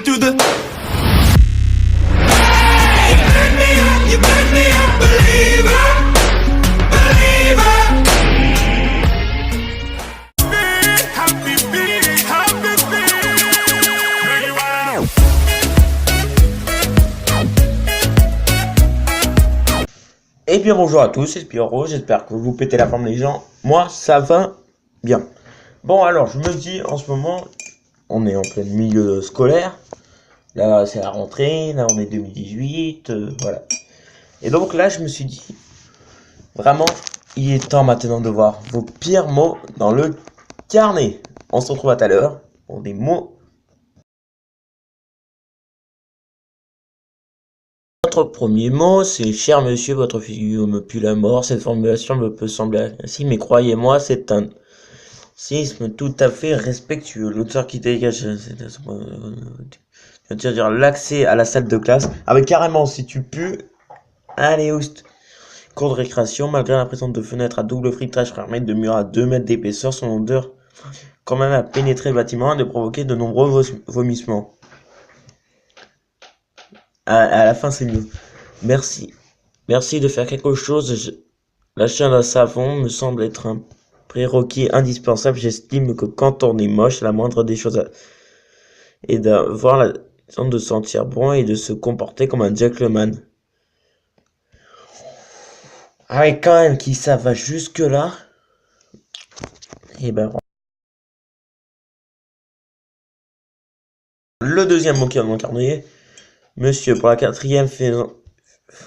to the. You burn me up, believer, believer. Happy feet, happy feet. Eh bien bonjour à tous, c'est Spiro, j'espère que vous pétez la forme les gens. Moi ça va bien. Bon alors je me dis en ce moment, on est en plein milieu scolaire. Là c'est la rentrée, là on est 2018, voilà. Et donc là je me suis dit, vraiment il est temps maintenant de voir vos pires mots dans le carnet. On se retrouve à tout à l'heure pour des mots. Notre premier mot, c'est « Cher monsieur, votre figure me pue la mort ». Cette formulation me peut sembler ainsi, mais croyez-moi, c'est un sisme tout à fait respectueux. L'auteur qui dégage, c'est-à-dire l'accès à la salle de classe. Avec carrément, si tu pues, allez, oust. Cours de récréation, malgré la présence de fenêtres à double filtrage fermées, de murs à 2 mètres d'épaisseur, son odeur quand même a pénétré le bâtiment et de provoquer de nombreux vomissements. À la fin, c'est mieux. Merci de faire quelque chose. L'achat d'un savon me semble être un prérequis indispensable. J'estime que quand on est moche, la moindre des choses est d'avoir la chance de sentir bon et de se comporter comme un gentleman. Ah ouais, quand même, qui ça va jusque là. Et ben, le deuxième mot qui est dans mon carnet. Monsieur, pour la quatrième fois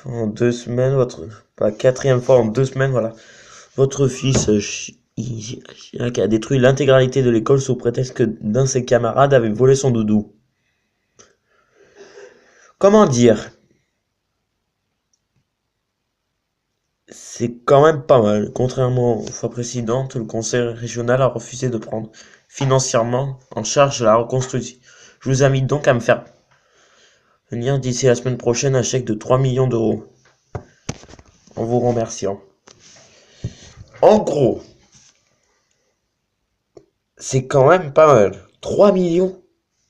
en 2 semaines, voilà. Votre fils qui a détruit l'intégralité de l'école sous prétexte que d'un de ses camarades avait volé son doudou. Comment dire? C'est quand même pas mal. Contrairement aux fois précédentes, le conseil régional a refusé de prendre financièrement en charge la reconstruction. Je vous invite donc à me faire venir d'ici la semaine prochaine un chèque de 3 millions d'euros. En vous remerciant. En gros, c'est quand même pas mal. 3 millions?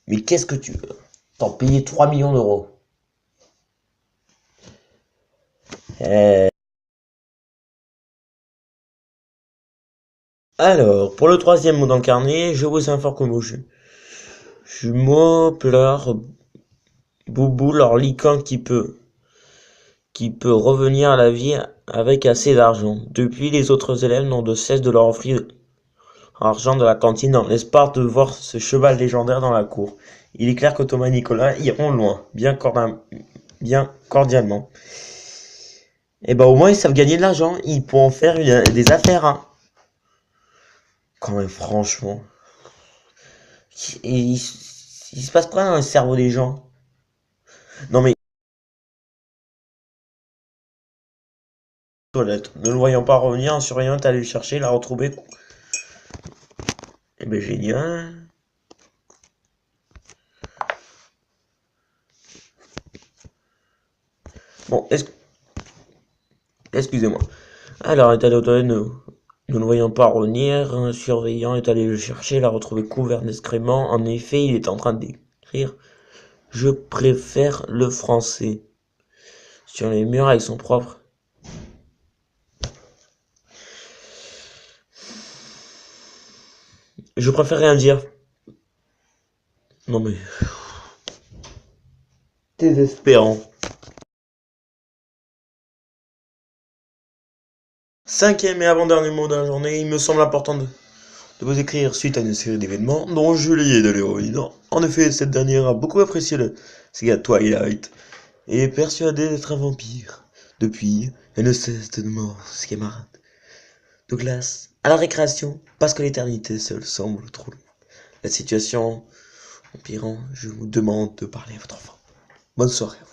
Mais qu'est-ce que tu veux? T'en payer 3 millions d'euros. Alors, pour le troisième mot dans le carnet, je vous informe que moi jumeau, pleure, boubou, leur licorne qui peut revenir à la vie avec assez d'argent. Depuis, les autres élèves n'ont de cesse de leur offrir argent de la cantine dans l'espoir de voir ce cheval légendaire dans la cour. Il est clair que Thomas et Nicolas iront loin, bien cordialement. Et ben au moins ils savent gagner de l'argent, ils pourront faire des affaires, hein. Quand même, franchement. Il se passe quoi dans le cerveau des gens? Non mais... Toilette. Ne le voyant pas revenir, un surveillant est allé le chercher, l'a retrouvé. Eh ben génial. Bon, excusez-moi. Alors, est allé aux toilettes, ne le voyant pas revenir, un surveillant est allé le chercher, l'a retrouvé couvert d'excréments. En effet, il est en train d'écrire « Je préfère le français » sur les murs avec son propre... Je préfère rien dire. Non mais... Désespérant. Cinquième et avant-dernier mot de la journée, il me semble important de vous écrire suite à une série d'événements dont Julie est de l'héroïne. En effet, cette dernière a beaucoup apprécié le saga Twilight et est persuadée d'être un vampire. Depuis, elle ne cesse de mordre ses camarades de classe à la récréation parce que l'éternité seule semble trop longue. La situation empirant, je vous demande de parler à votre enfant. Bonne soirée à vous.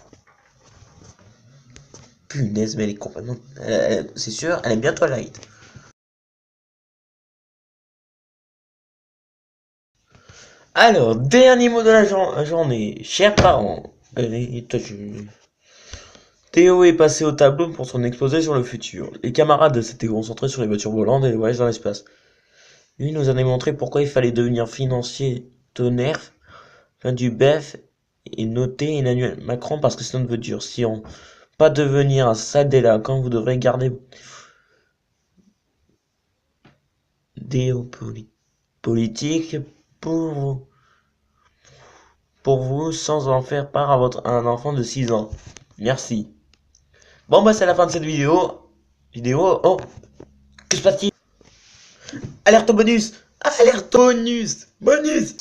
Punaise, mais elle est complètement... c'est sûr, elle aime bien Twilight. Alors, dernier mot de la journée. Chers parents, Théo est passé au tableau pour son exposé sur le futur. Les camarades s'étaient concentrés sur les voitures volantes et les voyages dans l'espace. Lui nous a démontré pourquoi il fallait devenir financier tonnerre, fin du BEF et notez Emmanuel Macron parce que sinon veut durcir. Pas devenir un sale délinquant, vous devrez garder des politiques pour vous sans en faire part à un enfant de 6 ans. Merci. Bon bah c'est la fin de cette vidéo. Oh, que se passe-t-il? Alerte au bonus! Alerte au bonus! Bonus!